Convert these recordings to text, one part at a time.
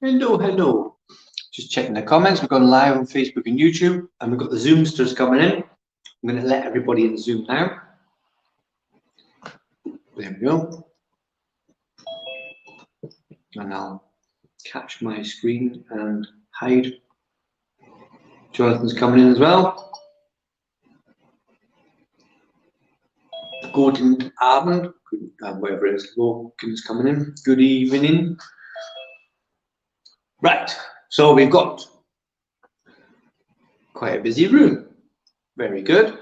Hello, hello. Just checking the comments. We've gone live on Facebook and YouTube, and we've got the Zoomsters coming in. I'm going to let everybody in Zoom now. There we go. And I'll catch my screen and hide. Jonathan's coming in as well. Guten Abend, whatever it is, Logan's coming in. Good evening. Right, so we've got quite a busy room. Very good.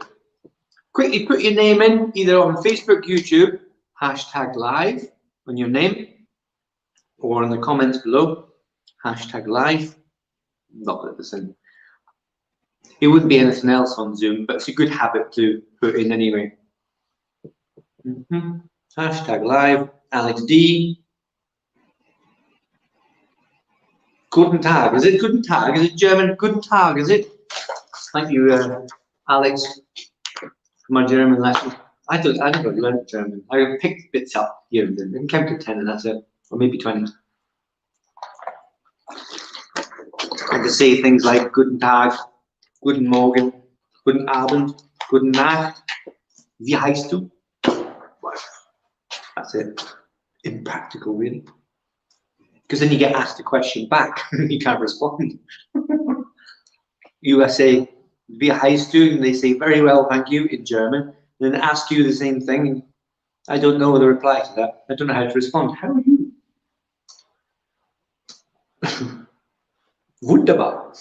Quickly put your name in, either on Facebook, YouTube, #live on your name, or in the comments below, #live. Not that it's in. It wouldn't be anything else on Zoom, but it's a good habit to put in anyway. #live, Alex D. Guten Tag, is it Guten Tag? Is it German? Guten Tag, is it? Thank you, Alex, for my German lesson. I never learned German. I picked bits up here and then. I can count to 10 and that's it, or maybe 20. I can say things like Guten Tag, Guten Morgen, Guten Abend, Guten Nacht, Wie heißt du? That's it. Impractical, really. Because then you get asked a question back and you can't respond. You say, Wie heißt du? And they say, very well, thank you, in German. And then ask you the same thing. And I don't know the reply to that. I don't know how to respond. How are you? Wunderbar.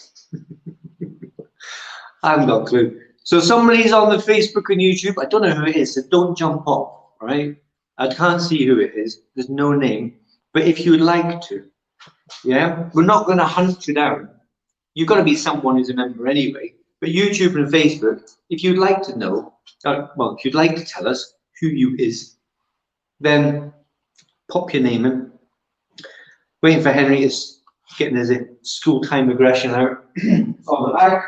I haven't got a clue. So somebody's on the Facebook and YouTube. I don't know who it is, so don't jump off, right? I can't see who it is. There's no name. But if you would like to, yeah, we're not going to hunt you down. You've got to be someone who's a member anyway. But YouTube and Facebook, if you'd like to know, well, if you'd like to tell us who you is, then pop your name in. Waiting for Henry is getting his school time aggression out on the back.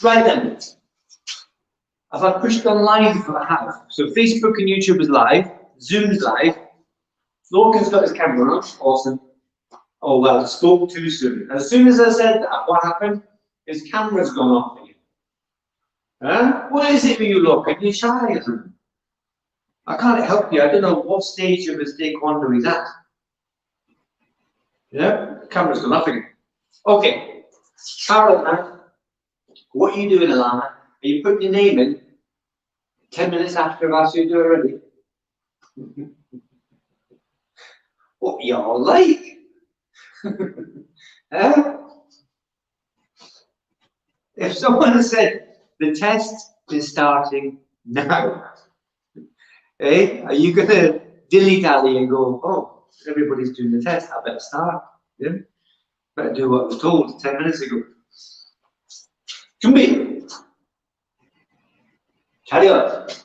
Right then. Have I pushed on live? I have. So Facebook and YouTube is live. Zoom's live. Logan's got his camera on. Awesome. Oh, well, I spoke too soon. As soon as I said that, what happened? His camera's gone off again. Huh? What is it when you look? Are you shy? I can't help you. I don't know what stage of his Taekwondo he's at. Yeah? The camera's gone off again. Okay. Alright, man. What are you doing, Alana? Are you putting your name in 10 minutes after I've asked you to do it already? What y'all like? Huh? If someone said the test is starting now, eh? Are you gonna dilly-dally and go, oh, everybody's doing the test, I better start? Yeah? Better do what I was told 10 minutes ago. 준비! 차렷!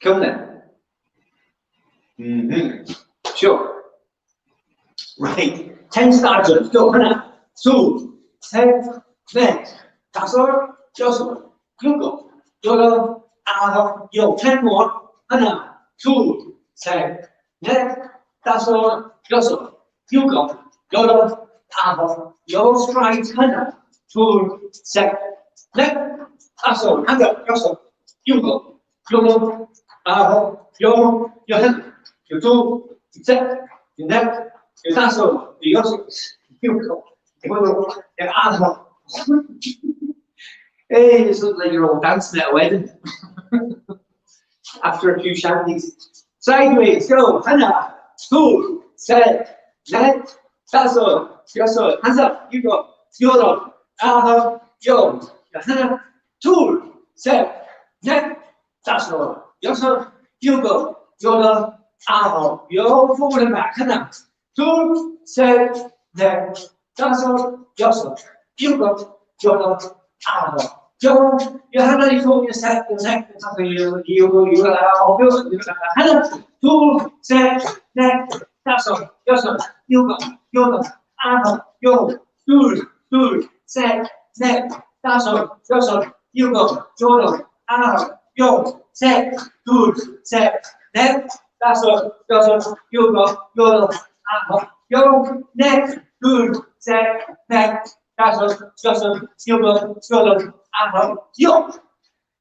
경례! Sure. Right. 10 starters. Go. 하나, 둘, 셋, 넷, 다섯, 여섯, 일곱, 여덟, 아홉, 열. 10 more. 하나, 둘, 셋, 넷, 다섯, 여섯, 일곱, 여덟, 아홉, 열. strides. 하나, 둘, 셋, 넷, 다섯, 여섯, 일곱, 여덟, 아홉, 열. 열한, 열둘, 셋, 넷, 다섯, 여섯, 일곱, 여덟, 아홉. Hey, this looks like you're all dancing at a wedding. After a few shanties. Sideways, go. 하나, 둘, 셋, 넷, 다섯, 여섯, 일곱, 여덟, 아홉, 열. 하나, 둘, 셋, 넷, 다섯, 여섯, 일곱, 여덟, 아홉, 열. Forward and back. 하나, 둘, 셋, 넷, 다섯, 여섯, 일곱, 여덟, 아홉, 열. 하나, 둘, 셋, 넷, 다섯, 일곱, 여덟, 아홉, 열. 하나, 둘, 셋, 넷, 다섯, 여섯, 일곱, 여덟, 아홉, 열. 둘, 셋, 넷, 다섯, 여섯, 일곱, 여덟, 아홉, 열. 셋, 둘, 셋, 넷, 다섯, 여섯, 일곱, 여덟, 아홉, 열. 넷, 둘, 셋, 넷, 다섯, 여섯, 일곱, 여덟, 아홉, 열.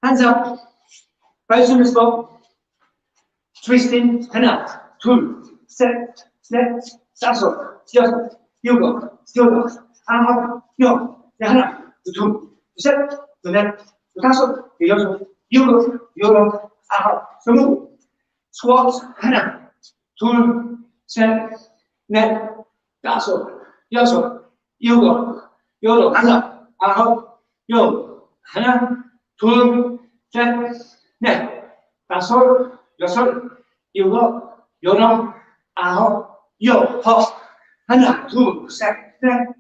Hands up. Right on the spot. Twisting. 하나, 둘, 셋, 넷, 다섯, 여섯, 일곱, 여덟, 아홉, 열. 하나, 둘, 셋, 넷, 다섯, 여섯, 일곱, 여덟, 아홉, 스무. 스쿼트. 하나, 둘, 셋, 넷, 다섯, 여섯, 일곱, 여덟, 하나, 아홉, 열. 하나, 둘, 셋, 넷, 다섯, 여섯, 일곱, 여덟, 아홉, 열. 하나, 둘, 셋, 넷,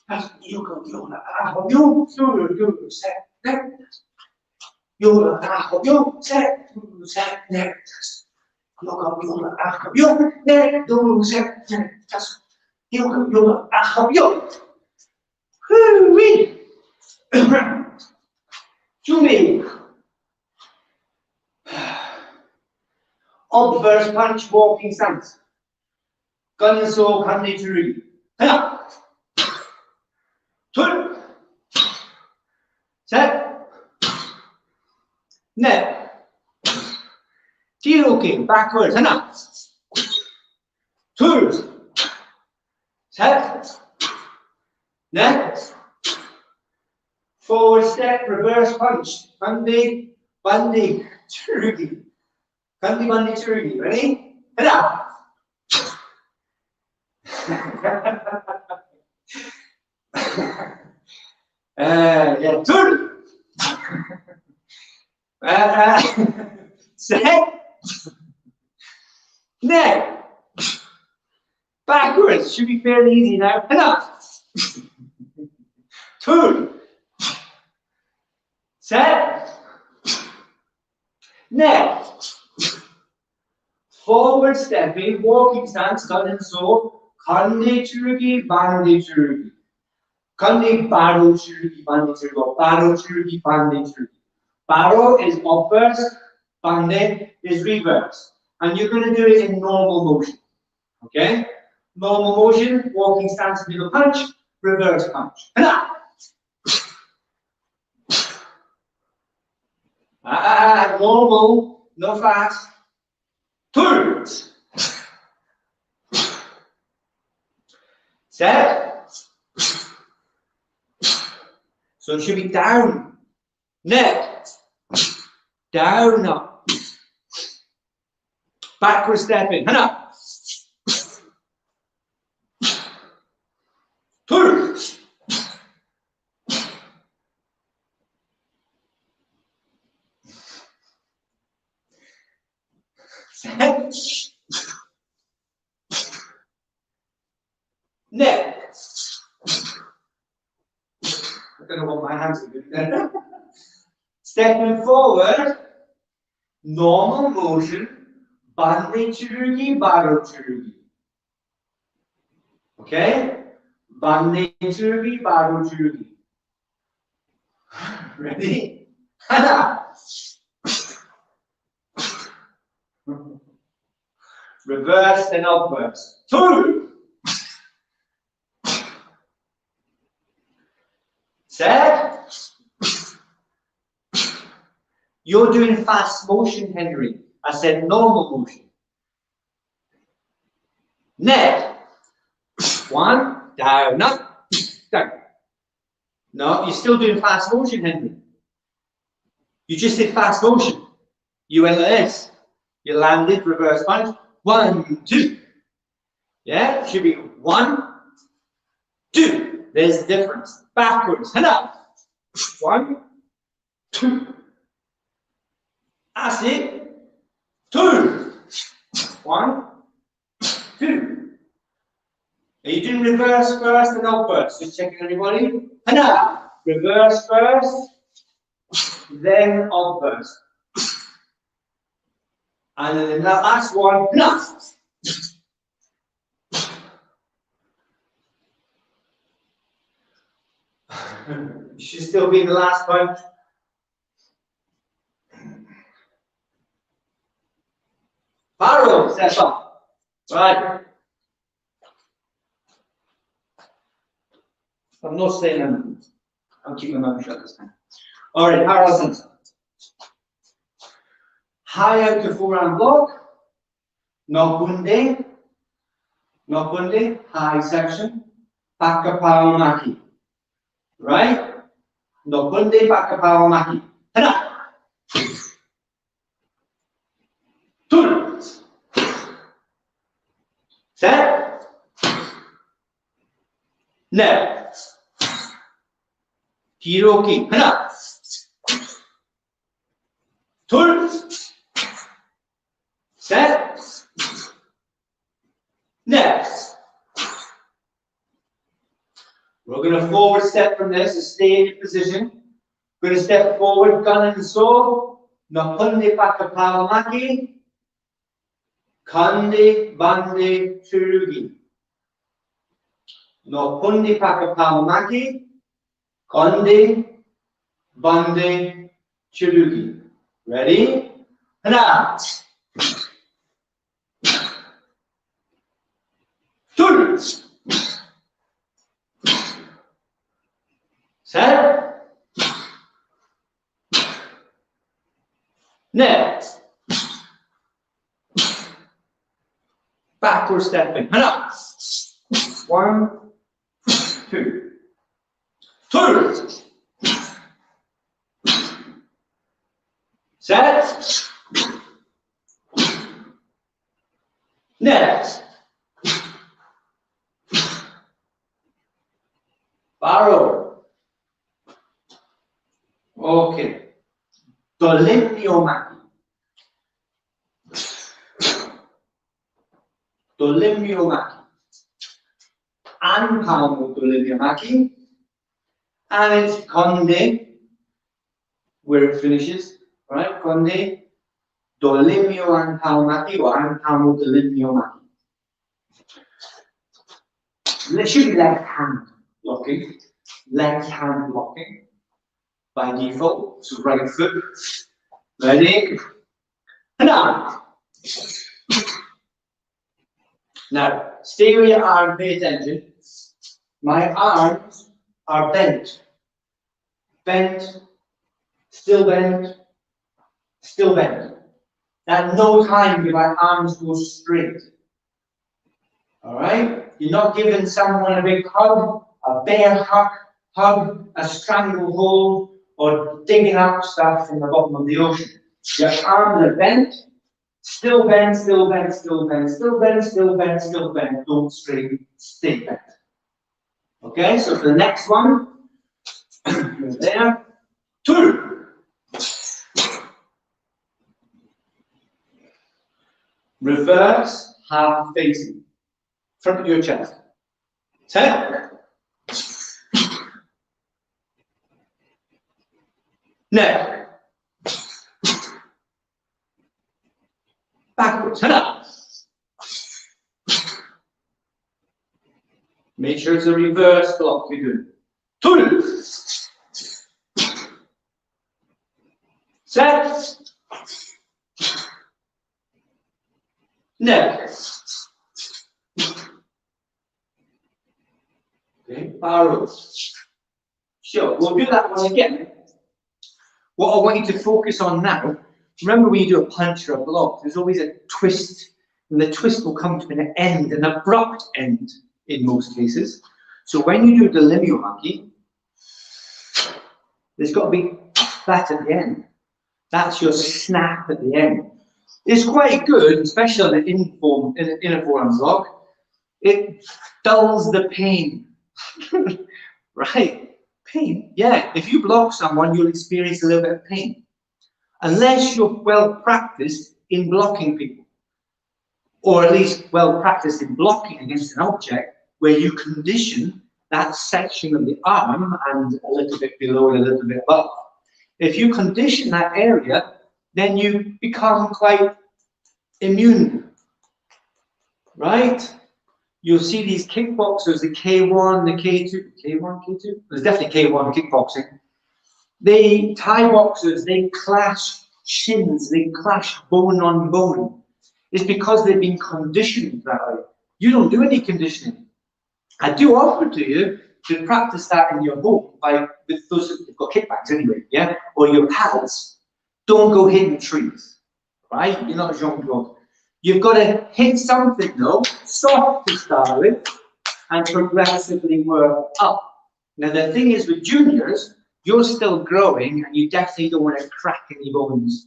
다섯, 일곱, 여덟, 아홉, 열. 둘, 셋, 넷, 여덟, 아홉, 열. 셋, 둘, 셋, 넷, 다섯, 일곱, 여덟, 아홉, 열. 넷, 둘, 셋, 넷, 다섯, 일곱, 여덟, 아홉, 열. 휘! 준비. Obverse punch walking stance. 건소 간리 줄이기. 하나, 둘, 셋, 넷. 뒤로 king backwards. 하나, 둘, 셋, 넷. Forward step, reverse punch. 반대, 반대 줄이기. 반대, 반대 줄이기. Ready? 하나. 야, 둘, 셋, 넷. Backwards should be fairly easy now. 하나, 둘, 셋, 넷. Forward stepping, walking stance, 건소. 간리 줄기, 반대 줄기. 간리 바로 줄기, 반대 줄기. 바로 줄기, 반대 줄기. Baro is obverse, bande is reverse. And you're going to do it in normal motion. Okay? Normal motion, walking stance, middle punch, reverse punch. Normal, no fast. Two. Set. So it should be down. Neck. Down, up. Backward stepping. Up. Two. Set. Neck. I don't know what my hands are doing there. Stepping forward, normal motion, bande churugi, baro churugi. Okay? Bande churugi, baro churugi. Ready? Reverse and upwards. Two. Set. You're doing fast motion, Henry. I said normal motion. Neck. One, down, up, down. No, you're still doing fast motion, Henry. You just did fast motion. You went like this. You landed, reverse punch. 1, 2. Yeah, it should be 1, 2. There's the difference. Backwards. And up. 1, 2. That's it. 2. 1, 2. Are you doing reverse first and up first? Just checking everybody. And up. Reverse first, then up first. And then the last one, last. You should still be in the last punch. Baro, step up. Right. I'm not saying anything. I'll keep my mouth shut this time. All right, parallel center. High out to forearm block. Nokbunde. Nokbunde, high section. Pakapao maki. Right? Nokbunde, pakapao maki. Hana. Turn. Set. Left. Hiroki. Hana. Turn. Set. Next. We're going to forward step from this, to stay in position. We're going to step forward, gun and so. Napunde pakapawamaki. Kande bande churugi. Napunde pakapawamaki. Kande bande churugi. Ready? Hana. Turn. Set. Next. Backward stepping. Hana. 1, 2. Turn. Set. Next. Borrow. Okay. Dolimniomaki. Dolimniomaki. Anpalmo dolimniomaki. And it's konde, where it finishes. Right? Konde. Dolimnio anpalmaki or anpalmo dolimniomaki. Literally left hand blocking. Left hand blocking. By default, so right foot. Ready? Now. Now, stay with your arm, pay attention. My arms are bent. Bent, still bent, still bent. At no time do my arms go straight. Alright? You're not giving someone a big hug, a bear hug, a stranglehold, or digging up stuff from the bottom of the ocean. Your arms are bent, still bent, still bent, still bent, still bent, still bent, still bent. Don't straighten, stay bent. Okay, so for the next one, there, 2. Reverse, half facing, front of your chest. 10. Neck. Backwards. Hana. Make sure it's a reverse block we do. 2. Set. Neck. Okay, barrels. Sure, we'll do that one again. What I want you to focus on now, remember when you do a punch or a block, there's always a twist, and the twist will come to an end, an abrupt end in most cases. So when you do the dolimniomaki, there's got to be that at the end. That's your snap at the end. It's quite good, especially on the inner forearm block. It dulls the pain. Right? Pain, yeah. If you block someone, you'll experience a little bit of pain. Unless you're well practiced in blocking people. Or at least well practiced in blocking against an object where you condition that section of the arm and a little bit below and a little bit above. If you condition that area, then you become quite immune. Right? You'll see these kickboxers, the K1, the K2, K1, K2? There's definitely K1 kickboxing. They, Thai boxers, they clash shins, they clash bone on bone. It's because they've been conditioned that way. You don't do any conditioning. I do offer to you, to practice that in your home with those who've got kickbacks anyway, yeah, or your pads. Don't go hitting trees, right? You're not a Jean-Claude. You've got to hit something though, soft to start with, and progressively work up. Now the thing is with juniors, you're still growing, and you definitely don't want to crack any bones,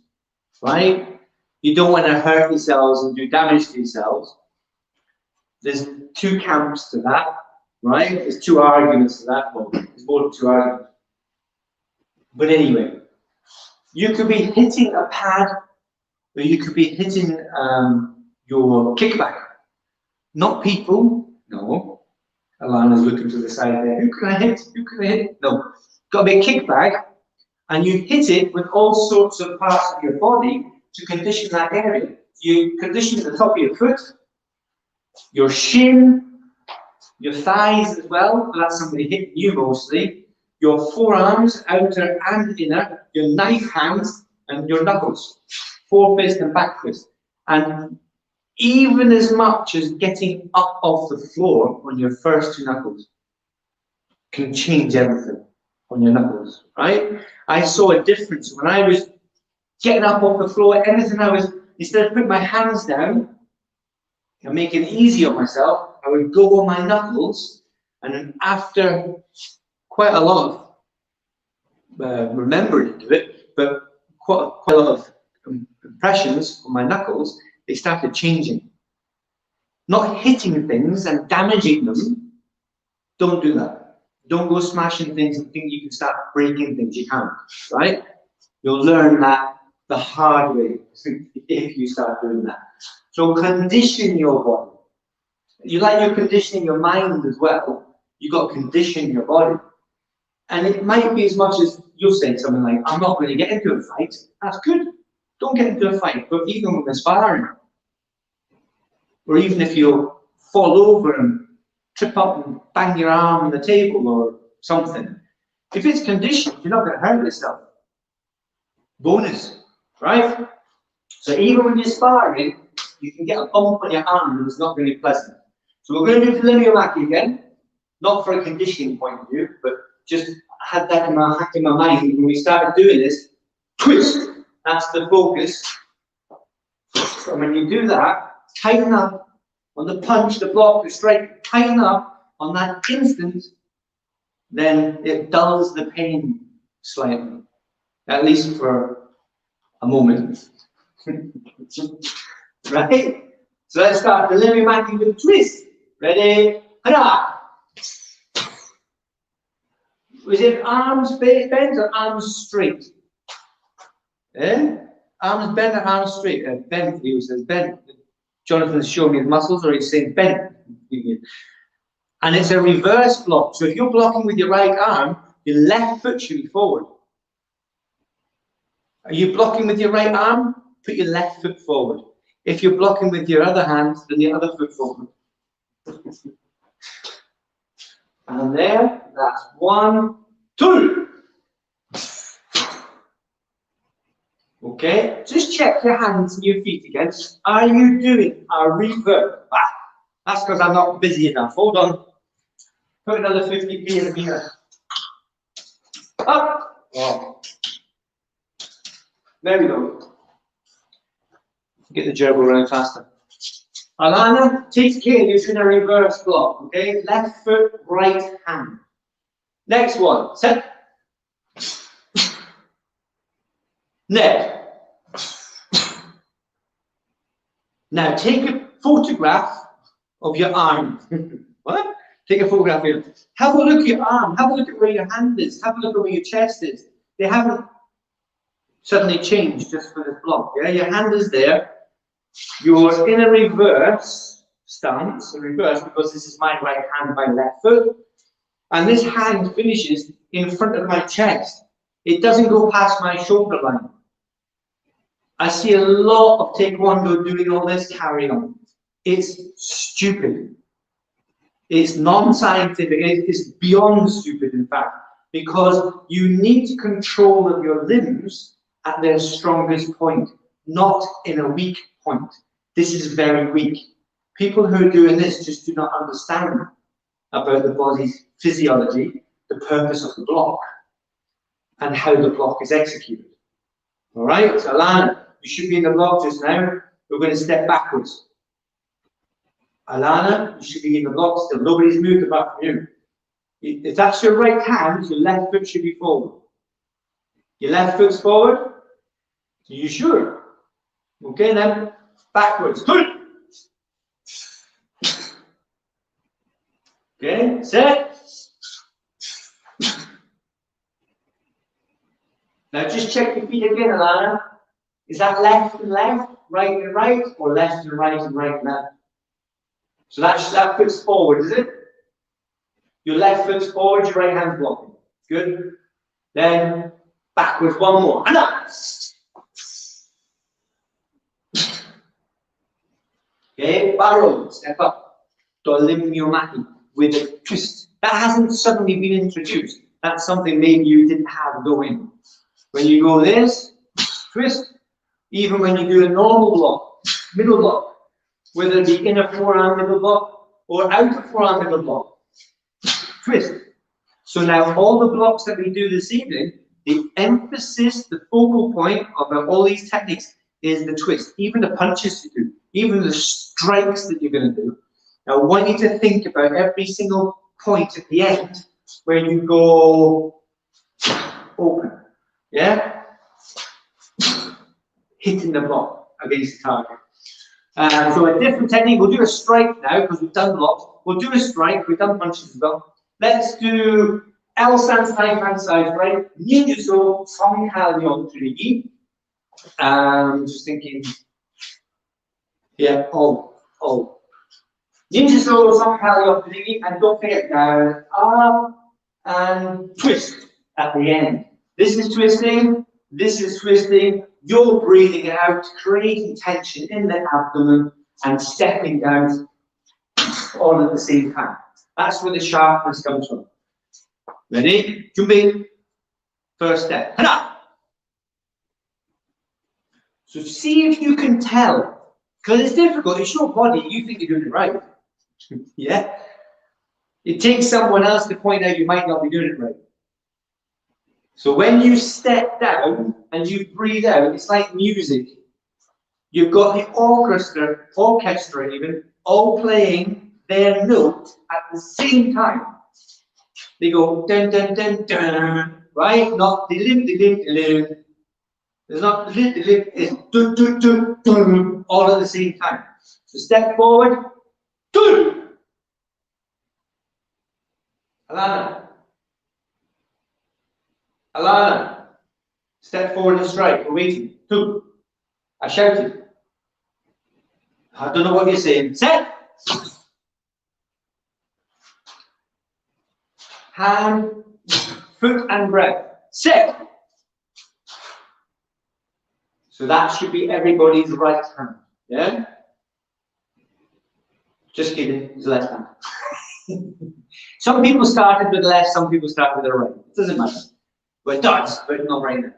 right? You don't want to hurt yourselves and do damage to yourselves. There's two camps to that, right? There's two arguments to that. Well, there's more than two arguments. But anyway, you could be hitting a pad, or you could be hitting your kickback. Not people, no. Alana's looking to the side there. Who can I hit? Who can I hit? No. Got to be a kickback, and you hit it with all sorts of parts of your body to condition that area. You condition the top of your foot, your shin, your thighs as well, but that's somebody hitting you mostly, your forearms, outer and inner, your knife hands, and your knuckles, forefist and back fist. And even as much as getting up off the floor on your first two knuckles can change everything on your knuckles, right? I saw a difference when I was getting up off the floor. Everything I was, instead of putting my hands down and making it easy on myself, I would go on my knuckles, and then after quite a lot of remembering to do it, but quite a lot of impressions on my knuckles, they started changing. Not hitting things and damaging them. Don't do that. Don't go smashing things and think you can start breaking things. You can't, right? You'll learn that the hard way if you start doing that. So condition your body. You like you're conditioning your mind as well. You've got to condition your body. And it might be as much as you'll say something like, I'm not going to get into a fight. That's good. Don't get into a fight. But even when sparring, or even if you fall over and trip up and bang your arm on the table or something, if it's conditioned, you're not going to hurt yourself. Bonus, right? So even when you're sparring, you can get a bump on your arm and it's not going to be pleasant. So we're going to do Delimiomaki again, not for a conditioning point of view, but just had that in my mind when we started doing this. Twist, that's the focus. And when you do that, tighten up on the punch, the block, the strike, tighten up on that instant, then it dulls the pain slightly, at least for a moment. Right? So let's start Delimiomaki with a twist. Ready? Hurrah! Was it arms bent or arms straight? Eh? Arms bent or arms straight? Bent, he says bent. Jonathan's showing me his muscles, or he's saying bent. And it's a reverse block. So if you're blocking with your right arm, your left foot should be forward. Are you blocking with your right arm? Put your left foot forward. If you're blocking with your other hand, then the other foot forward. And there, that's 1, 2. Okay, just check your hands and your feet again. Are you doing a reverse? Ah, that's because I'm not busy enough. Hold on. Put another 50p in the meter. Up. Oh. There we go. Get the gerbil running faster. Alana, take care, you're doing a reverse block, okay? Left foot, right hand. Next one, set. Neck. Now take a photograph of your arm. What? Take a photograph here. Have a look at your arm. Have a look at where your hand is. Have a look at where your chest is. They haven't suddenly changed just for this block. Yeah, your hand is there. You're in a reverse stance, a reverse, because this is my right hand, my left foot. And this hand finishes in front of my chest. It doesn't go past my shoulder line. I see a lot of Taekwondo doing all this carry on. It's stupid. It's non-scientific. It's beyond stupid, in fact, because you need control of your limbs at their strongest point, not in a weak point. This is very weak. People who are doing this just do not understand. about the body's physiology, the purpose of the block, and how the block is executed. All right, so Alana, you should be in the block just now. We're going to step backwards. Alana, you should be in the block still. Nobody's moved apart from you. If that's your right hand, your left foot should be forward. Your left foot's forward. Are you sure? Okay, then backwards. Okay, set. Now just check your feet again, Alana. Is that left and left, right and right, or left and right and right and left? So that foot's forward, is it? Your left foot's forward, your right hand's blocking. Good. Then backwards, one more. And up. Okay, barrow, step up. Dolimyomaki with a twist. That hasn't suddenly been introduced. That's something maybe you didn't have going. When you go this, twist. Even when you do a normal block, middle block, whether it be inner forearm middle block or outer forearm middle block, twist. So now all the blocks that we do this evening, the emphasis, the focal point of all these techniques is the twist. Even the punches you do, even the strikes that you're going to do. Now I want you to think about every single point at the end where you go open. Yeah? Hitting the block against the target. So a different technique, we'll do a strike now because we've done blocks. We'll do a strike, we've done punches as well. Let's do L stance, high hand side, right? Ninjutsu, Songhalyon Turigi. Just thinking, yeah, oh. Ninjutsu, Songhalyon Turigi, and don't forget down, up, and twist at the end. This is twisting, this is twisting. You're breathing out, creating tension in the abdomen and stepping down all at the same time. That's where the sharpness comes from. Ready? Jumping. First step. Hana! So see if you can tell. Because it's difficult. It's your body. You think you're doing it right. Yeah? It takes someone else to point out you might not be doing it right. So when you step down and you breathe out, it's like music. You've got the orchestra even, all playing their note at the same time. They go dun dun dun dun, right? Not dilim dilim dilim. There's not dilim dilim. It's dun dun dun dun, all at the same time. So step forward, dun. Alana, step forward and strike. We're waiting. 2. I shouted. I don't know what you're saying. Set. Hand, foot, and breath. Set. So that should be everybody's right hand. Yeah? Just kidding. It's left hand. Some people started with the left, some people start with the right. It doesn't matter. Well, it does, but not right now.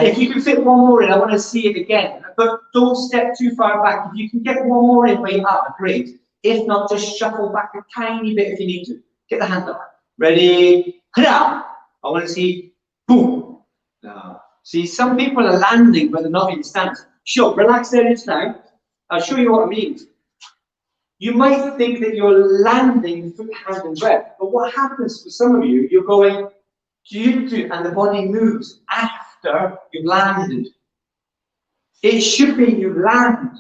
If you can fit one more in, I want to see it again. But don't step too far back. If you can get one more in where you are, great. If not, just shuffle back a tiny bit if you need to. Get the hand up. Ready? I want to see boom. No. See, some people are landing, but they're not in stance. Sure, relax there just now. I'll show you what it means. You might think that you're landing foot, hand, and breath. But what happens for some of you, you're going and the body moves after you've landed. It should be you land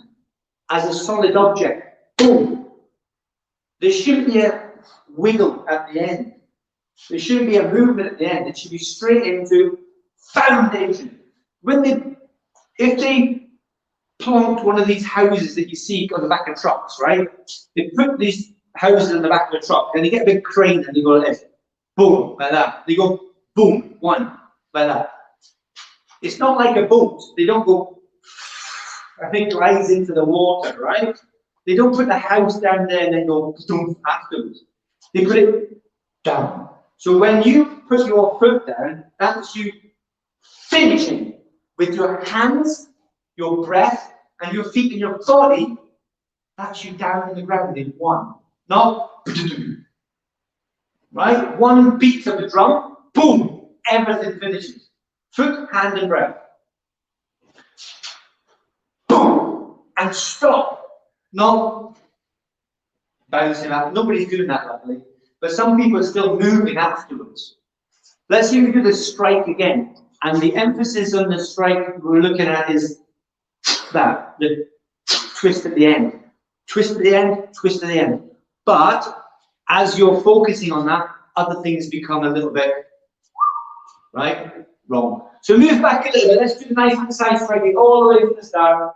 as a solid object. Boom. There shouldn't be a wiggle at the end. There shouldn't be a movement at the end. It should be straight into foundation. If they plonked one of these houses that you see on the back of trucks, right? They put these houses in the back of the truck and they get a big crane and they go like this. Boom, like that. They go boom, one, like that. It's not like a boat. They don't go, I think, glides into the water, right? They don't put the house down there and then go boom afterwards. They put it down. So when you put your foot down, that's you finishing with your hands, your breath, and your feet and your body. That's you down on the ground in one. Not right? One beat of the drum, boom, everything finishes. Foot, hand and breath. Boom, and stop. Not bouncing out. Nobody's doing that, luckily. But some people are still moving afterwards. Let's see if we do the strike again. And the emphasis on the strike we're looking at is that, the twist at the end. Twist at the end, twist at the end. But as you're focusing on that, other things become a little bit, right, wrong. So move back a little bit. Let's do the nice and side striking all the way from the start.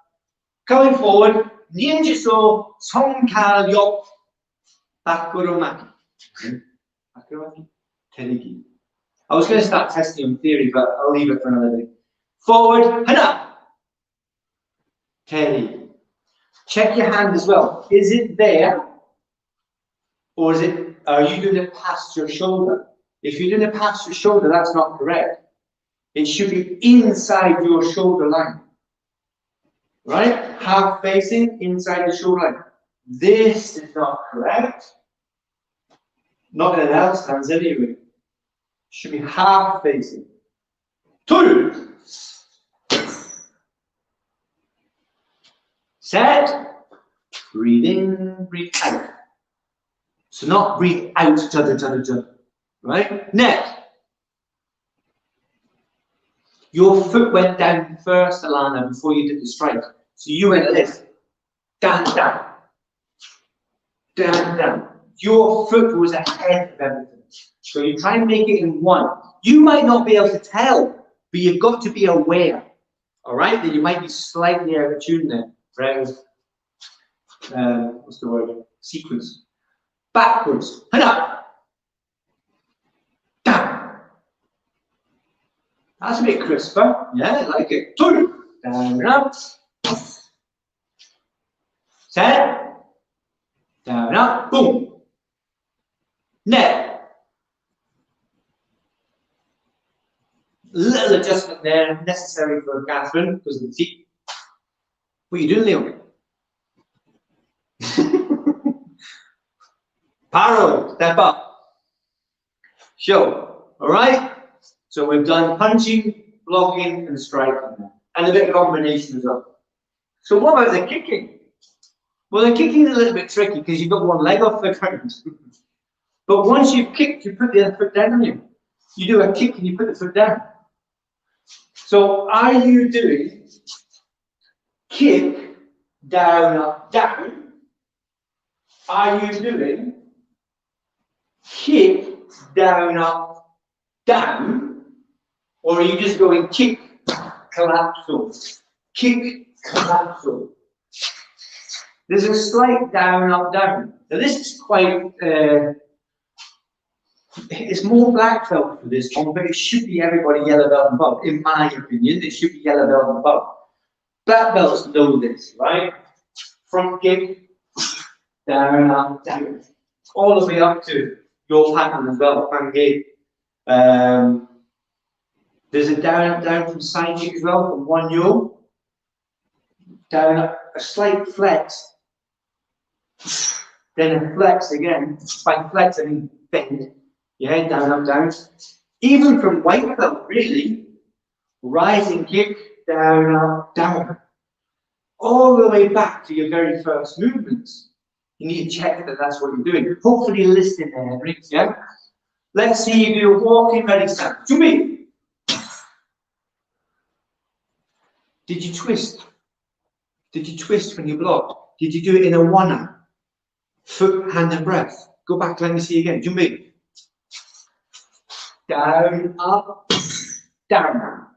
Coming forward, ninja so, song kal yok, bakuromaki. Bakuromaki? Terigi. I was going to start testing on theory, but I'll leave it for another day. Forward, hana. Terigi. Check your hand as well. Is it there? Or are you doing it past your shoulder? If you're doing it past your shoulder, that's not correct. It should be inside your shoulder line. Right? Half facing inside the shoulder line. This is not correct. Not in an L stance anyway. Should be half facing. Two. Set. Breathe in, breathe out. So not breathe out, right? Next. Your foot went down first, Alana, before you did the strike. So you went like this. Down, down. Down, down. Your foot was ahead of everything. So you try and make it in one. You might not be able to tell, but you've got to be aware. All right? That you might be slightly out of tune there. Right? What's the word? Sequence. Backwards. And up. Down. That's a bit crisper. Yeah, I like it. Two. Down and up. Set. Down and up. Boom. Neck. Little adjustment there, necessary for Catherine, because of the feet. What are you doing, Leo? Paro, step up. Show. Alright? So we've done punching, blocking, and striking. And a bit of combination as well. So what about the kicking? Well, the kicking is a little bit tricky because you've got one leg off the ground. But once you've kicked, you put the other foot down on you. You do a kick and you put the foot down. So are you doing kick, down, up, down? Are you doing kick, down, up, down? Or are you just going kick, collapso? Kick, collapso. There's a slight down, up, down. Now this is quite, it's more black belt for this one, but it should be everybody yellow belt and above. In my opinion, it should be yellow belt and above. Black belts know this, right? Front kick, down, up, down. All the way up to your pattern as well, front kick. There's a down, up, down from side kick as well, from one yo. Down, up, a slight flex. Then a flex again. By flex, I mean bend. Your head down, up, down. Even from white belt, really. Rising kick, down, up, down. All the way back to your very first movements. You need to check that that's what you're doing. Hopefully listen there, Henry. Yeah? Let's see if you're walking ready, stand. To me. Did you twist? Did you twist when you blocked? Did you do it in a one-arm? Foot, hand and breath. Go back, let me see again. To me. Down, up, down.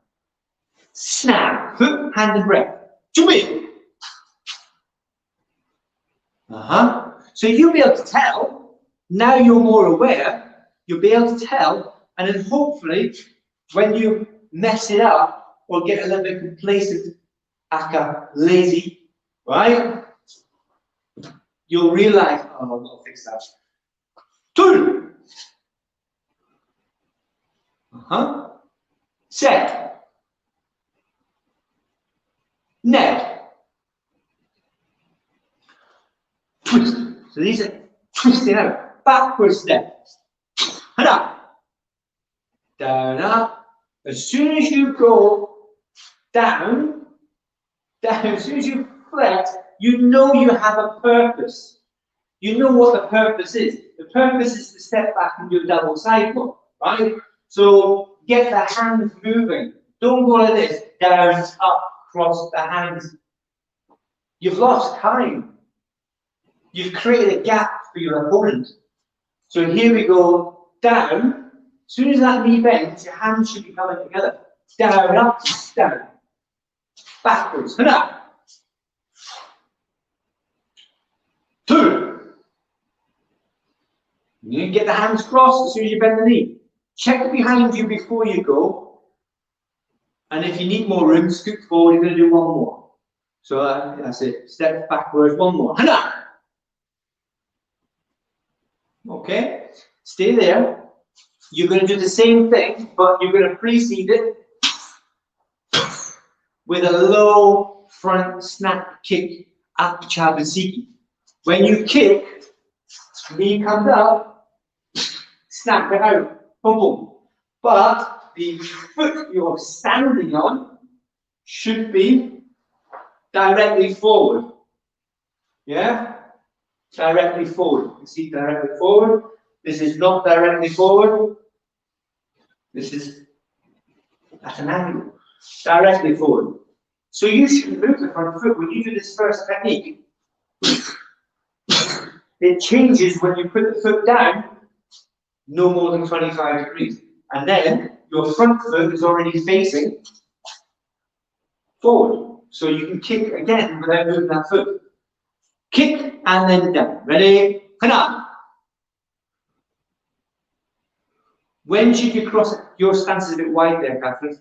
Snap. Foot, hand and breath. To me. So you'll be able to tell. Now you're more aware. You'll be able to tell. And then hopefully, when you mess it up or get a little bit complacent, aka lazy, right? You'll realize, oh, I'll fix that. Two. Set. Neck. Twist. So these are twisting out. Backward step. up, down, up. As soon as you go down, as soon as you flex, you know you have a purpose. You know what the purpose is. The purpose is to step back and do a double cycle, right? So get the hands moving. Don't go like this, down, up, cross the hands. You've lost time. You've created a gap for your opponent. So here we go, down. As soon as that knee bends, your hands should be coming together. Down, up, down. Backwards, and up. 2. You can get the hands crossed as soon as you bend the knee. Check behind you before you go. And if you need more room, scoot forward, you're going to do one more. So that's it. Step backwards, one more. And up. Okay, stay there. You're going to do the same thing, but you're going to precede it with a low front snap kick up Chabasiki. When you kick, knee comes up, snap it out, boom, boom. But the foot you're standing on should be directly forward. Yeah? Directly forward. You see, directly forward. This is not directly forward. This is at an angle. Directly forward. So you should move the front foot when you do this first technique. It changes when you put the foot down no more than 25 degrees. And then your front foot is already facing forward. So you can kick again without moving that foot. Kick and then down. Ready? Come on. When should you cross it? Your stance is a bit wide there, Catherine.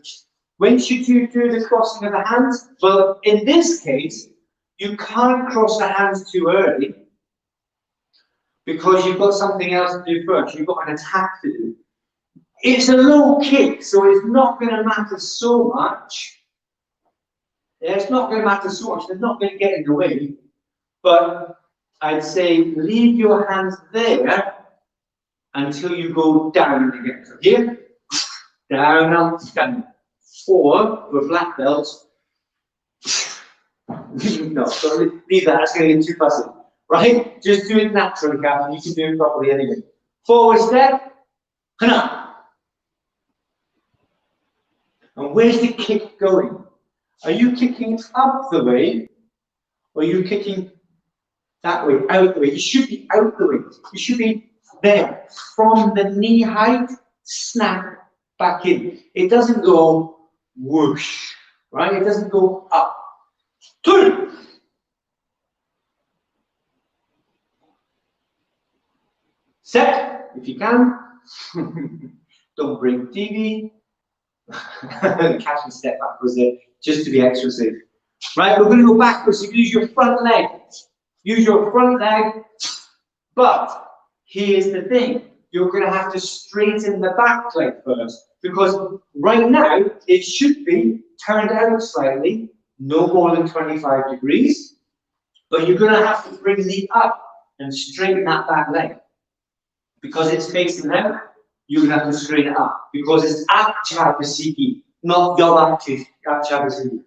When should you do the crossing of the hands? Well, in this case, you can't cross the hands too early because you've got something else to do first. You've got an attack to do. It's a low kick, so it's not going to matter so much. Yeah, it's not going to matter so much. It's not going to get in the way. But I'd say leave your hands there until you go down again. So here, down, up, down. Or with black belts, no, so leave that, that's going to get too fussy. Right? Just do it naturally, Captain. You can do it properly anyway. Forward step, and up. And where's the kick going? Are you kicking up the way, or are you kicking that way, out the way? You should be out the way. You should be there. From the knee height, snap back in. It doesn't go whoosh, right? It doesn't go up. 2. Set, if you can. Don't bring TV. Catch and step backwards there, just to be extra safe. Right, we're going to go backwards. So use your front leg. Use your front leg. But here's the thing. You're going to have to straighten the back leg first. Because right now, it should be turned out slightly, no more than 25 degrees. But you're going to have to bring the up and straighten that back leg. Because it's facing out, you're going to have to straighten it up. Because it's up Chabasiki, not your active up Chabasiki.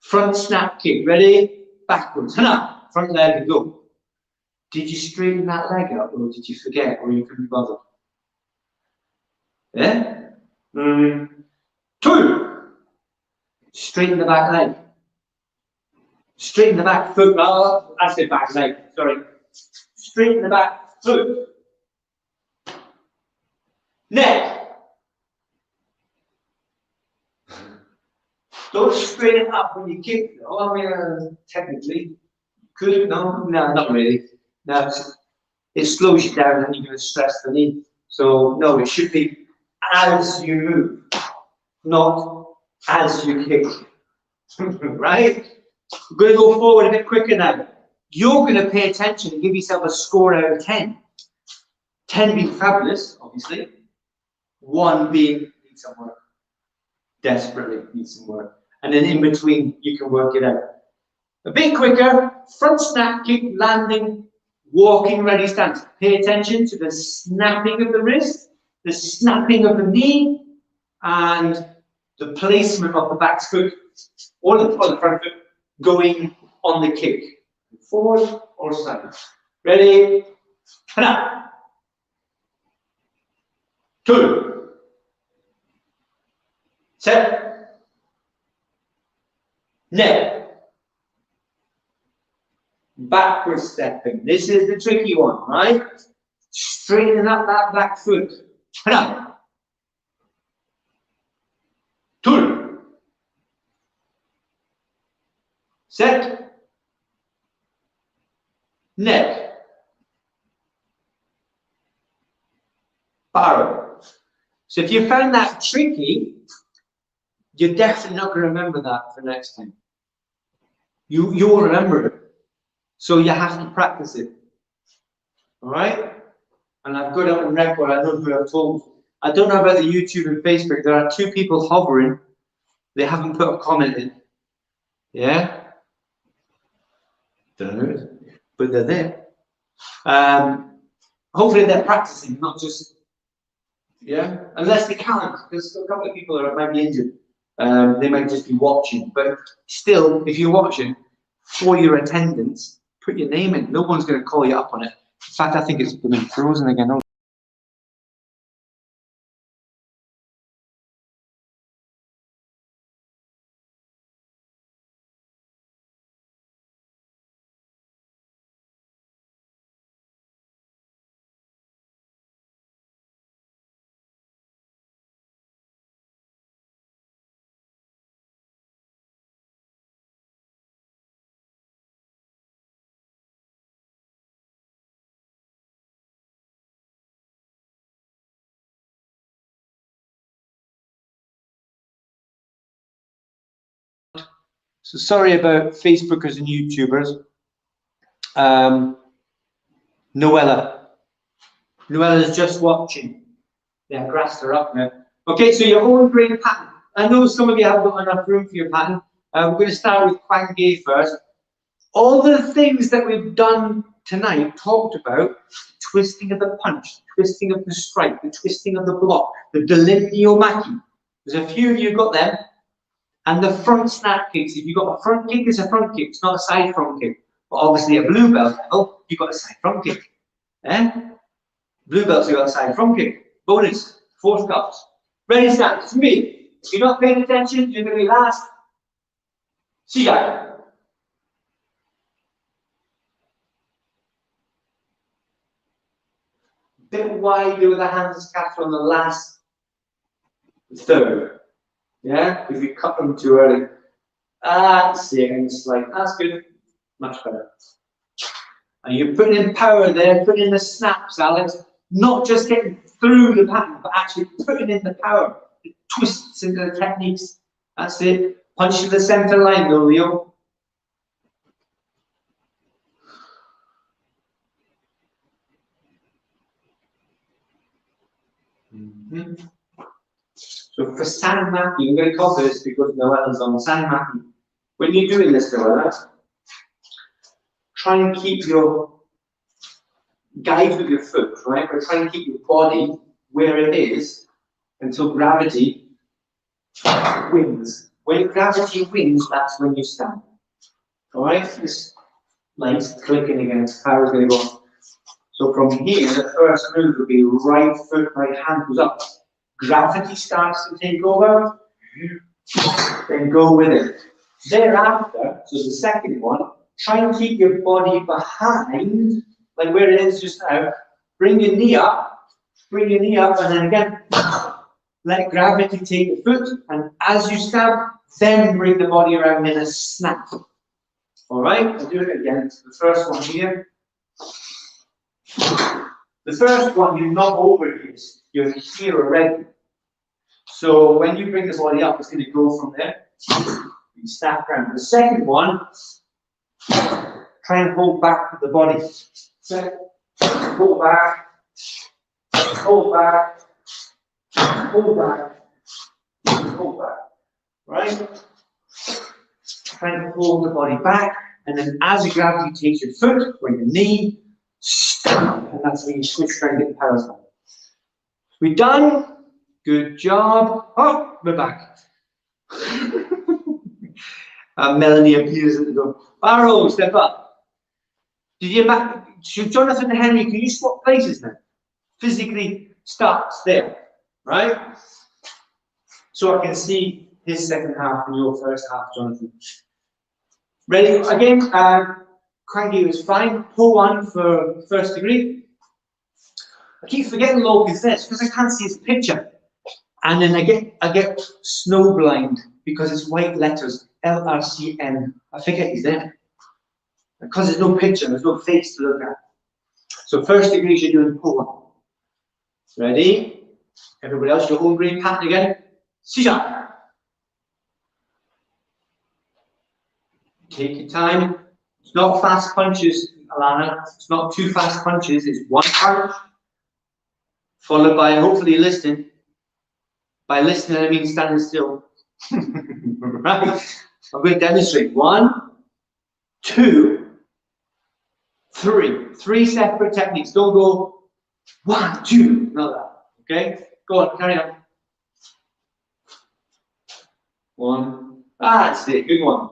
Front snap kick, ready? Backwards, and up. Front leg and go. Did you straighten that leg up, or did you forget, or you couldn't be bothered? Yeah? 2. Straighten the back leg. Straighten the back foot. Oh, I said back leg, sorry. Straighten the back foot. Neck. Don't straighten it up when you kick. Oh, I mean, technically. Could it? No, not really. No, it slows you down and you're going to stress the knee. So, no, it should be as you move, not as you kick. Right? We're going to go forward a bit quicker now. You're going to pay attention and give yourself a score out of 10. 10 being fabulous, obviously. 1 being needs some work. Desperately needs some work. And then in between, you can work it out. A bit quicker, front snap kick, landing, walking ready stance. Pay attention to the snapping of the wrist the snapping of the knee, and the placement of the back foot or the front foot going on the kick. Forward or side. Ready? Now. 2. Set. Neck. Backward stepping. This is the tricky one, right? Straightening up that back foot. Now. 2. Set. Neck. Barrel. So if you found that tricky, you're definitely not going to remember that for next time. You'll remember it. So you have to practice it. Alright? And I've got it on record. I don't know who I've told. I don't know about the YouTube and Facebook. There are 2 people hovering. They haven't put a comment in. Yeah? Don't know. But they're there. Hopefully they're practicing, not just, yeah? Unless they can't. There's a couple of people that might be injured. They might just be watching. But still, if you're watching, for your attendance, put your name in. No one's going to call you up on it. In fact, I think it's been frozen again. So sorry about Facebookers and YouTubers. Noella's just watching. Yeah, grassed her up now. Okay, so your own brain pattern. I know some of you haven't got enough room for your pattern. We're going to start with Kwang Ge first. All the things that we've done tonight, talked about, twisting of the punch, twisting of the strike, the twisting of the block, the Delineo Maki. There's a few of you got them. And the front snap kicks. If you've got a front kick, it's a front kick. It's not a side front kick. But obviously, a blue belt level, you've got a side front kick. Eh? Blue belts, you've got a side front kick. Bonus, 4 cups. Ready, stand. It's me. If you're not paying attention, you're going to be last. See ya. Bit wider with the hands captured on the last third. Yeah, if you cut them too early. See again, it's like, that's good. Much better. And you're putting in power there, putting in the snaps, Alex. Not just getting through the pattern, but actually putting in the power. The twists into the techniques. That's it. Punch to the center line, though, Leo. So for San Maki, I'm going to copy this because Noella's on San Maki. When you're doing this, Noella, try and keep your guide with your foot, right? But try and keep your body where it is until gravity wins. When gravity wins, that's when you stand. All right? This light's clicking again. Power's going to go on. So from here, the first move will be right foot, right hand goes up. Gravity starts to take over, then go with it. Thereafter, so the second one, try and keep your body behind, like where it is just now. Bring your knee up, and then again, let gravity take the foot, and as you stab, then bring the body around in a snap. All right, I'll do it again. The first one here. The first one, you're not over here. You're here already. So when you bring the body up, it's going to go from there. You snap around. The second one, try and hold back with the body. So, hold back, hold back, hold back, hold back. Right? Try and hold the body back, and then as the gravity takes your foot or your knee, stamp, and that's when you switch around and get the power side. We done? Good job. Oh, we're back. Melanie appears at the door. Barrow, step up. Did you Jonathan and Henry, can you swap places now? Physically starts there, right? So I can see his second half and your first half, Jonathan. Ready? Again, Cranky was fine. Pull one for first degree. I keep forgetting Logan's this because I can't see his picture. And then I get snow blind because it's white letters, LRCN. I forget he's there. Because there's no picture, there's no face to look at. So first degree, you're doing pull one. Ready? Everybody else, your own green pattern again. C-sharp. Take your time. It's not fast punches, Alana. It's not two fast punches. It's one punch, followed by hopefully listening. By listening, I mean standing still. Right? I'm going to demonstrate. 1, 2, 3. 3 separate techniques. Don't go 1, 2. Not that. Okay? Go on, carry on. 1. That's it. Good one.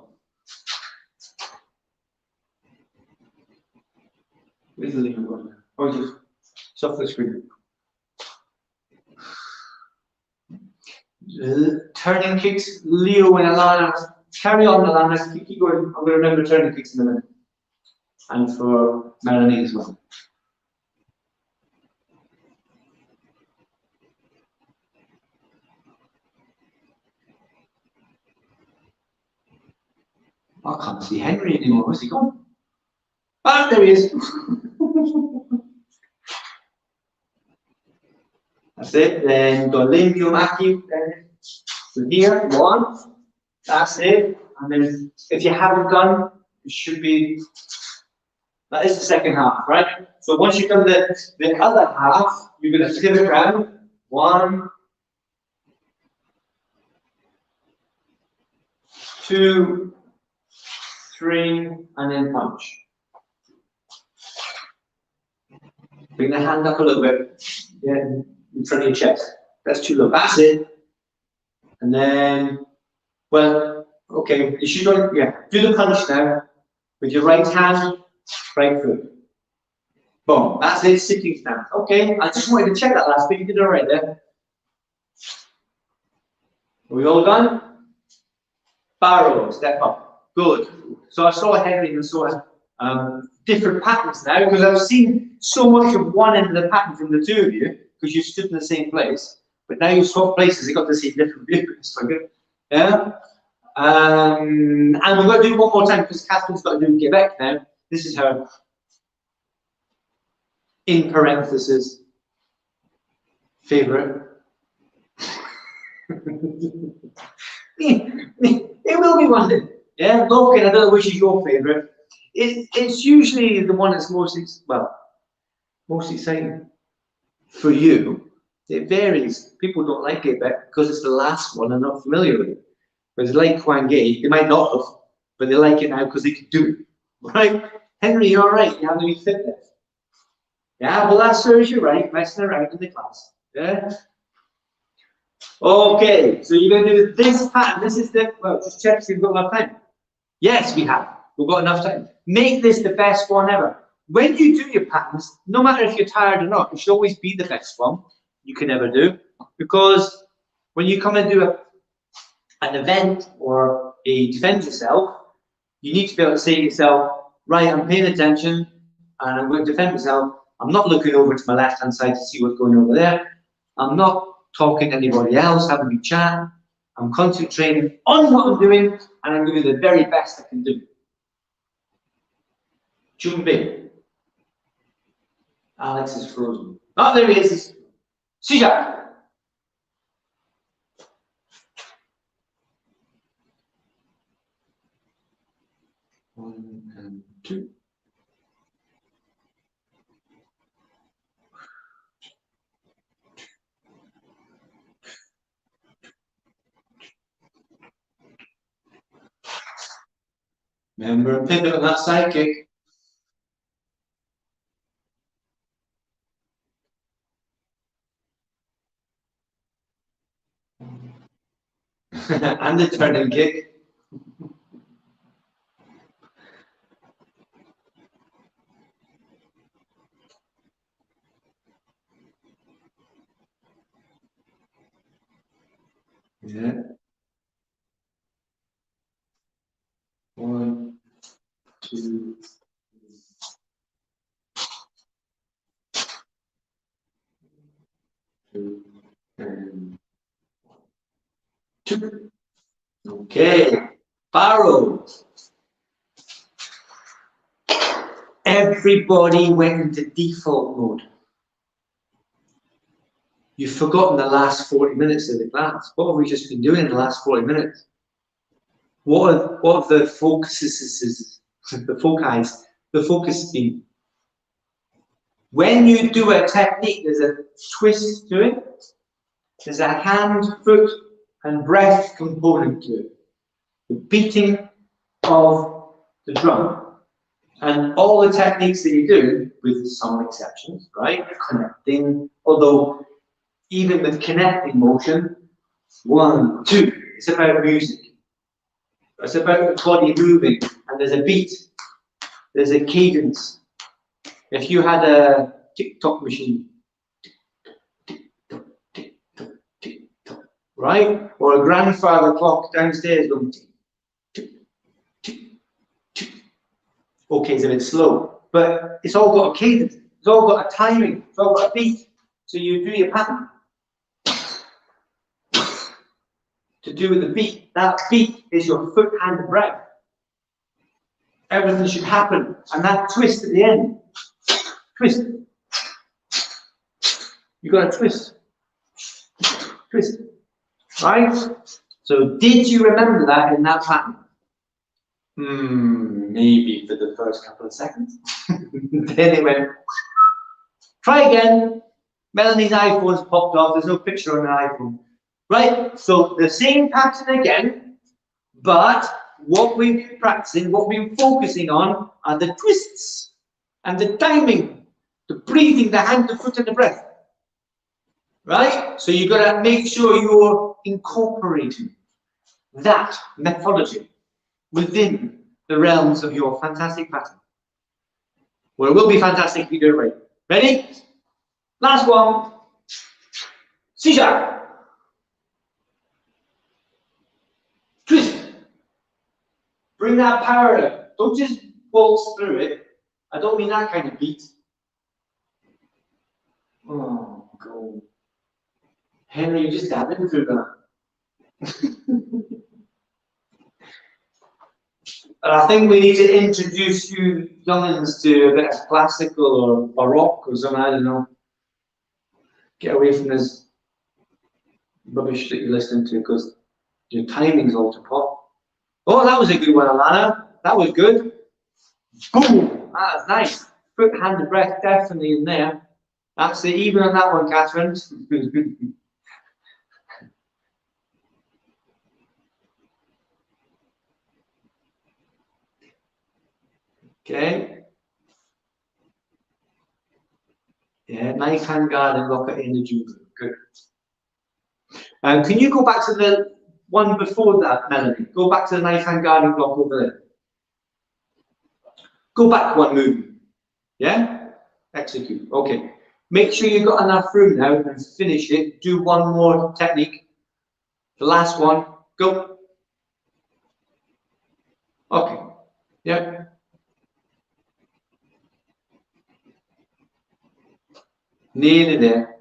Where's the link going? Oh, just off the screen. Turning kicks, Leo and Alana. Carry on, Alana. Keep going. I'm going to remember turning kicks in a minute. And for Melanie as well. I can't see Henry anymore. Where's he gone? Ah, there he is. That's it. Then go limpio Matthew. So here, 1. That's it. And then if you haven't done, it should be. That is the second half, right? So once you've done the other half, you're going to flip it around. 1, 2, 3, and then punch. Bring the hand up a little bit, yeah, in front of your chest. That's too low. That's it. And then, well, okay, you should go, yeah, do the punch now with your right hand, right foot. Boom, that's it, sitting stance. Okay, I just wanted to check that last bit, you did it right there. Are we all done? Barrow, step up. Good. So I saw Henry and saw different patterns now because I've seen so much of one end of the pattern from the two of you because you stood in the same place, but now you've swapped places, you got to see different views. Okay? Yeah. And we've got to do it one more time because Catherine's got to do Quebec now. This is her in parenthesis favorite. It will be one day. Yeah, Logan, I don't know which is your favorite. It's usually the one that's most exciting for you. It varies. People don't like it because it's the last one and not familiar with it. Whereas like Kwan Gay, they might not have, but they like it now because they can do it. Right? Henry, you're right. You have to be fitness. Yeah, well, that serves you right, messing around in the class. Yeah? Okay, so you're going to do this pattern. This is the, well, just check if you've got enough time. Yes, we have. We've got enough time. Make this the best one ever. When you do your patterns, no matter if you're tired or not, it should always be the best one you can ever do. Because when you come and do an event or a defend yourself, you need to be able to say to yourself, right, I'm paying attention and I'm going to defend myself. I'm not looking over to my left-hand side to see what's going over there. I'm not talking to anybody else, having a chat. I'm concentrating on what I'm doing, and I'm doing the very best I can do. Chumbe. Alex is frozen. Oh, there he is. Sija. 1 and 2. Remember, pivot on that side kick. And the turning kick. Yeah. 1, 2, 2, and 2. Okay. Barrow. Everybody went into default mode. You've forgotten the last 40 minutes of the class. What have we just been doing in the last 40 minutes? What have the focuses, the focus been? When you do a technique, there's a twist to it. There's a hand, foot, and breath component to it. The beating of the drum. And all the techniques that you do, with some exceptions, right? Connecting, although even with connecting motion, 1, 2, it's about music. It's about the body moving, and there's a beat, there's a cadence. If you had a tick-tock machine, right? Or a grandfather clock downstairs going tick, tick, tick, tick. Okay, it's a bit slow, but it's all got a cadence, it's all got a timing, it's all got a beat. So you do your pattern to do with the beat. That beat is your foot, hand, and breath. Everything should happen, and that twist at the end. Twist. You got to twist. Twist. Right? So did you remember that in that pattern? Maybe for the first couple of seconds. Then it went. Try again. Melanie's iPhone's popped off. There's no picture on her iPhone. Right? So the same pattern again, but what we've been practicing, what we've been focusing on are the twists and the timing, the breathing, the hand, the foot, and the breath. Right? So you've got to make sure you're incorporating that methodology within the realms of your fantastic pattern. Well, it will be fantastic if you do it right. Ready? Last one. C-sharp. Twist. Bring that power in. Don't just waltz through it. I don't mean that kind of beat. Oh, God. Henry, you're just dabbing through that. And I think we need to introduce you youngins to a bit of classical or baroque or something, I don't know. Get away from this rubbish that you're listening to, because your timing's all to pot. Oh, that was a good one, Alana. That was good. Boom! That was nice. Foot, hand, and breath definitely in there. That's it. Even on that one, Catherine. Okay. Yeah, knife hand guard and lock it in the judo. Good. Can you go back to the one before that, Melanie? Go back to the knife hand guard and block over there. Go back one move. Yeah? Execute. Okay. Make sure you've got enough room now and finish it. Do one more technique. The last one. Go. Okay. Yeah. Nearly there.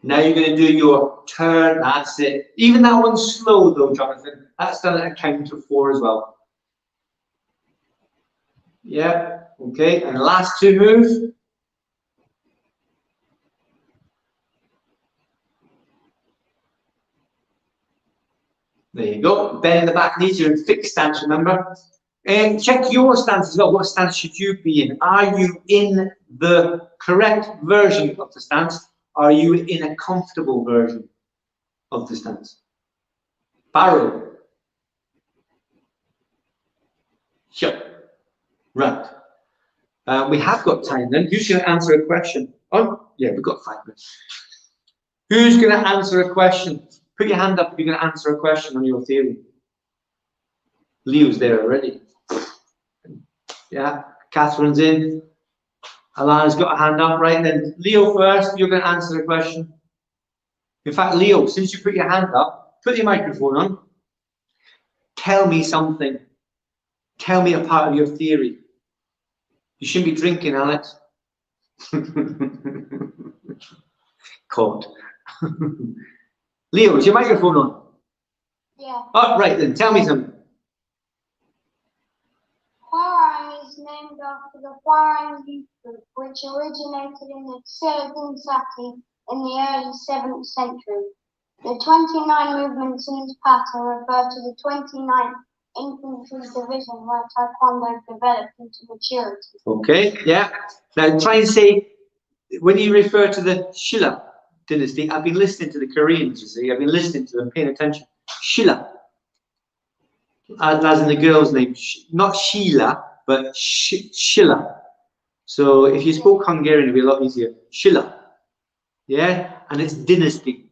Now you're going to do your turn. That's it. Even that one's slow though, Jonathan. That's done at a count of 4 as well. Yeah. Okay. And the last 2 moves. There you go. Bend the back knees. You're in fixed stance, remember? And check your stance as well. What stance should you be in? Are you in the correct version of the stance? Are you in a comfortable version of the stance? Barrow. Sure. Right. We have got time then. Who's going to answer a question? Oh, yeah, we've got 5 minutes. Who's going to answer a question? Put your hand up if you're going to answer a question on your theory. Leo's there already. Yeah, Catherine's in. Alana's got a hand up. Right then, Leo first. You're going to answer the question. In fact, Leo, since you put your hand up, put your microphone on. Tell me something. Tell me a part of your theory. You shouldn't be drinking, Alex. Caught. Leo, is your microphone on? Yeah. Oh, right then. Tell me something. Hwarang is named after the Hwarang youth group, which originated in the Silicon Sati in the early 7th century. The 29 movements in this pattern refer to the 29th Infantry Division, where Taekwondo developed into maturity. Okay, yeah. Now try and say, when you refer to the Shilla dynasty, I've been listening to the Koreans, you see. I've been listening to them, paying attention. Shilla. As in the girl's name. Not Sheila, but Shilla. So if you spoke Hungarian, it'd be a lot easier. Shilla. Yeah? And it's dynasty.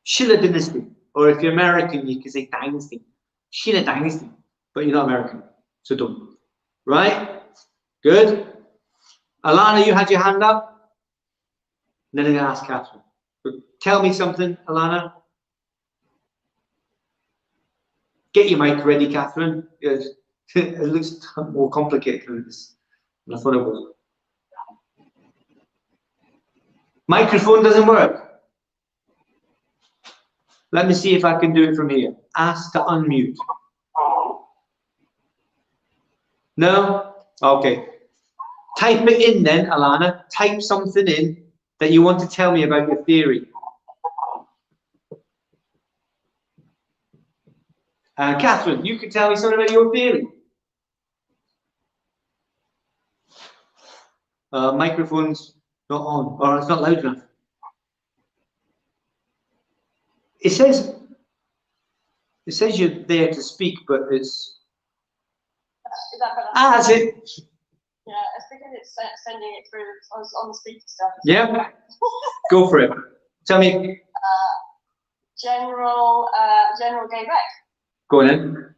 Shilla dynasty. Or if you're American, you can say dynasty. Shilla dynasty. But you're not American. So don't. Right? Good. Alana, you had your hand up. Then I'm going to ask Catherine. But tell me something, Alana. Get your mic ready, Catherine. Yes. It looks more complicated than I thought it was. Microphone doesn't work. Let me see if I can do it from here. Ask to unmute. No? Okay. Type it in then, Alana. Type something in that you want to tell me about your theory. Catherine, you can tell me something about your theory. Microphone's not on, or it's not loud enough. It says you're there to speak, but it's... Is that better? That's it. Yeah, it's because it's sending it through on the speaker stuff. Yeah, go for it. Tell me. General gave back. Go on then.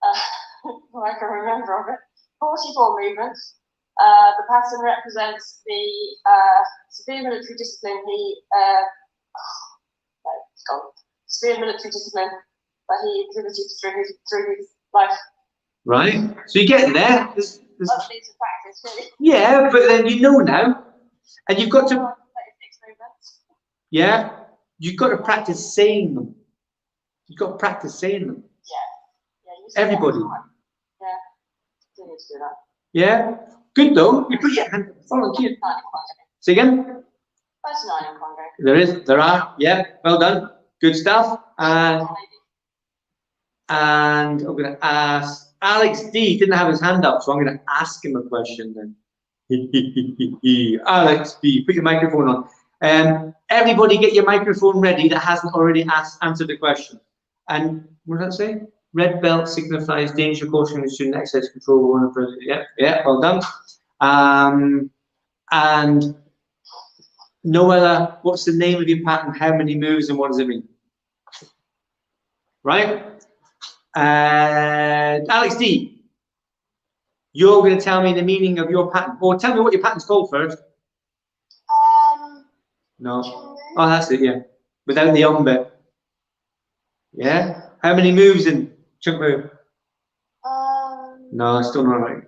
I can remember of it. 44 movements. The pattern represents the severe military discipline. Severe military discipline that he exhibited through his life. Right. So you get there. Lots of these in practice, really. Yeah, but then you know now, and you've got to. 36 movements. Yeah, you've got to practice saying them. You've got to practice saying them. Yeah. Everybody. Yeah. You need to do that. Yeah. Good though. You put your hand. Volunteer. Say again. That's 9 in Congo. There are. Yeah. Well done. Good stuff. And I'm going to ask Alex D. Didn't have his hand up, so I'm going to ask him a question then. Alex D. Put your microphone on. Everybody, get your microphone ready that hasn't already answered the question. And what did that say? Red belt signifies danger, caution, and student access control. One of the, yeah, well done. And Noella, what's the name of your pattern? How many moves and what does it mean? Right? And Alex D, you're going to tell me the meaning of your pattern, or tell me what your pattern's called first. No. Oh, that's it. Yeah, without the on bit. Yeah. How many moves in chunk move? No, still not right.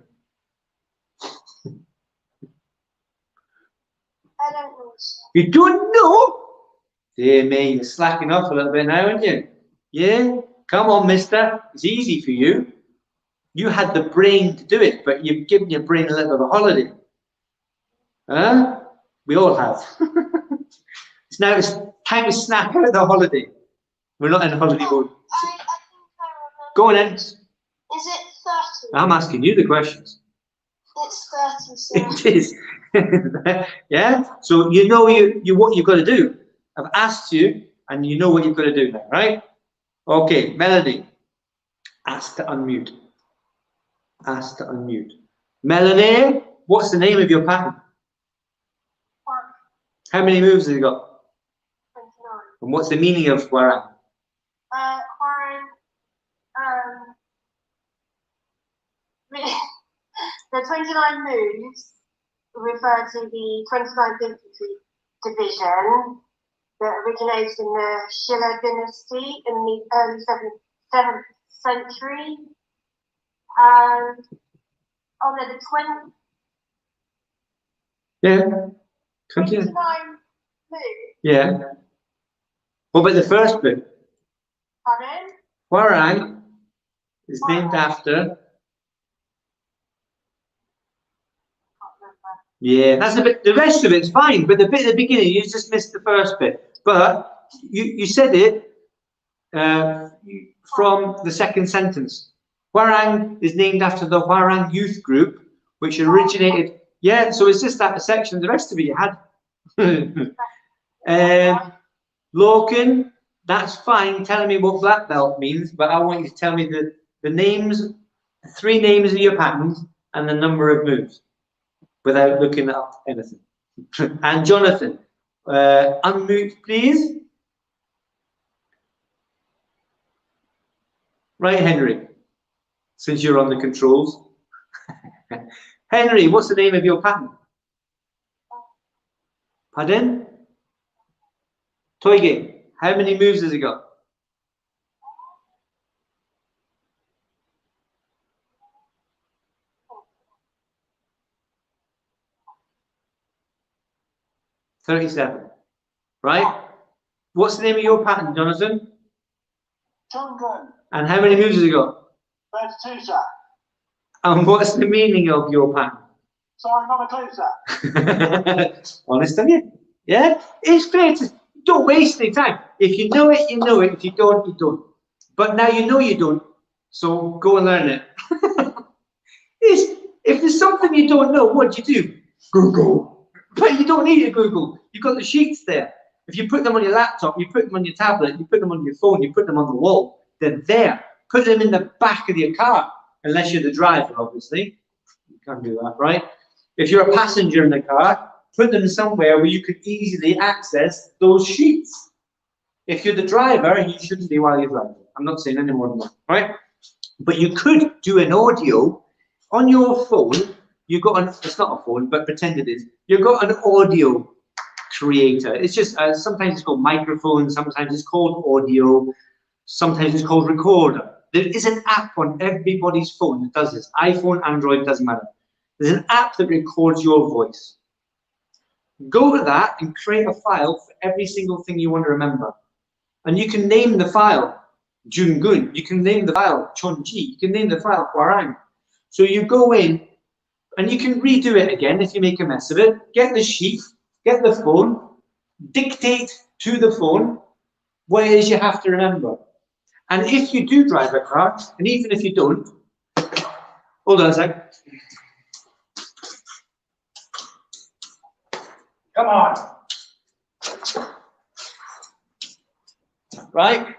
I don't know. You don't know? Dear me, you're slacking off a little bit now, aren't you? Yeah. Come on, mister. It's easy for you. You had the brain to do it, but you've given your brain a little bit of a holiday. Huh? We all have. It's time to snap out of the holiday. We're not in holiday mode. I think I remember. Go on then. Is it 30? I'm asking you the questions. It's 30, so. It is. Yeah? So you know what you've got to do. I've asked you, and you know what you've got to do now, right? Okay, Melanie. Ask to unmute. Ask to unmute. Melanie, what's the name of your pattern? Park. How many moves has it got? And what's the meaning of Hwarang? Hwarang, the 29 moves refer to the 29th Infantry Division that originates in the Shilla dynasty in the early 7th century. And oh no, the 29 moves. Yeah. What about the first bit? Pardon? Hwarang is named after. Yeah, that's a bit. The rest of it's fine, but the bit at the beginning, you just missed the first bit. But you said it from the second sentence. Hwarang is named after the Hwarang youth group, which originated. Yeah, so it's just that section. The rest of it you had. Loken, that's fine. Telling me what black belt means, but I want you to tell me the names, 3 names of your patterns, and the number of moves, without looking up anything. And Jonathan, unmute, please. Right, Henry, since you're on the controls. Henry, what's the name of your pattern? Pardon? Toige, how many moves has it got? $37. Right? What's the name of your pattern, Jonathan? Tungun. And how many moves has it got? 32, sir. And what's the meaning of your pattern? Sorry, not a clue, sir. Honest of you. Yeah? It's fair to don't waste any time. If you know it, you know it. If you don't, you don't. But now you know you don't. So go and learn it. If there's something you don't know, what do you do? Google. But you don't need to Google. You've got the sheets there. If you put them on your laptop, you put them on your tablet, you put them on your phone, you put them on the wall, they're there. Put them in the back of your car, unless you're the driver, obviously. You can't do that, right? If you're a passenger in the car, put them somewhere where you could easily access those sheets. If you're the driver, you shouldn't be while you're driving. I'm not saying any more than that, right? But you could do an audio on your phone. You've got an, it's not a phone, but pretend it is. You've got an audio creator. It's just, sometimes it's called microphone, sometimes it's called audio, sometimes it's called recorder. There is an app on everybody's phone that does this. iPhone, Android, doesn't matter. There's an app that records your voice. Go to that and create a file for every single thing you want to remember. And you can name the file Jungun, you can name the file Chonji, you can name the file Hwarang. So you go in and you can redo it again if you make a mess of it. Get the sheet, get the phone, dictate to the phone what it is you have to remember. And if you do drive a car, and even if you don't, hold on a sec. Come on. Right?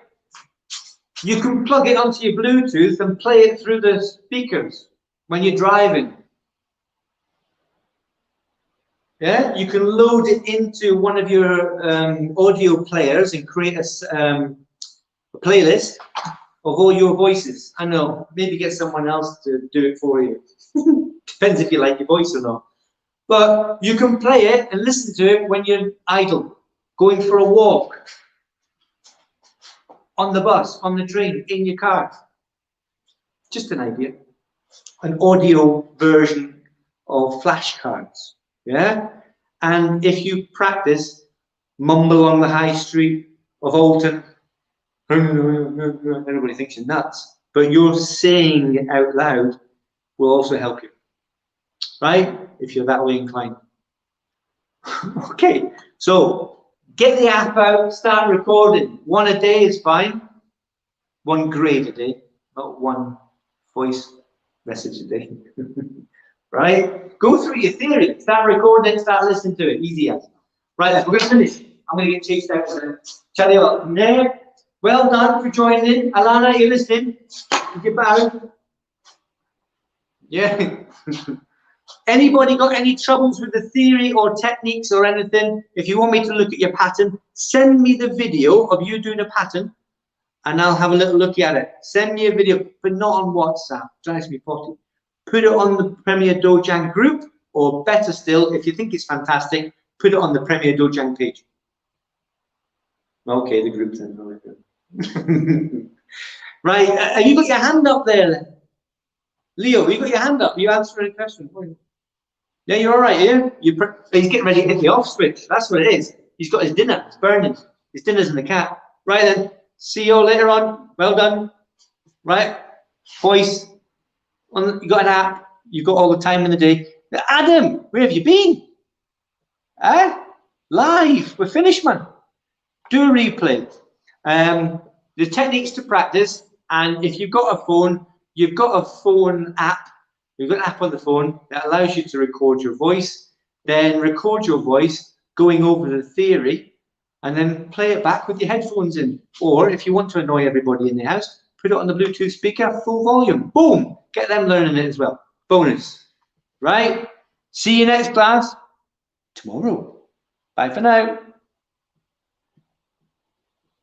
You can plug it onto your Bluetooth and play it through the speakers when you're driving. Yeah, you can load it into one of your audio players and create a playlist of all your voices. I know, maybe get someone else to do it for you. Depends if you like your voice or not. But you can play it and listen to it when you're idle, going for a walk, on the bus, on the train, in your car. Just an idea. An audio version of flashcards. Yeah? And if you practice, mumble on the high street of Alton, everybody thinks you're nuts, but you're saying it out loud will also help you, right? If you're that way inclined. Okay, so get the app out, start recording. 1 a day is fine. 1 grade a day, not 1 voice message a day. Right? Go through your theory, start recording, start listening to it. Easy as. Right, we're going to finish. I'm going to get chased out. Charlie, there. Well done for joining. Alana, you listening? You bow. Yeah. Anybody got any troubles with the theory or techniques or anything? If you want me to look at your pattern, send me the video of you doing a pattern and I'll have a little look at it. Send me a video, but not on WhatsApp. Drives me potty. Put it on the Premier Dojang group, or better still, if you think it's fantastic, put it on the Premier Dojang page. Okay, the group's in. Right, have you got your hand up there then? Leo, you got your hand up? You answering a question? Yeah, you're all right, yeah? He's getting ready to hit the off switch. That's what it is. He's got his dinner. It's burning. His dinner's in the cat. Right then. See you all later on. Well done. Right? Boys, you got an app. You've got all the time in the day. Adam, where have you been? Live. We're finished, man. Do a replay. The techniques to practice. And if you've got a phone, you've got a phone app. You've got an app on the phone that allows you to record your voice. Then record your voice going over the theory, and then play it back with your headphones in. Or if you want to annoy everybody in the house, put it on the Bluetooth speaker, full volume. Boom! Get them learning it as well. Bonus. Right? See you next class tomorrow. Bye for now.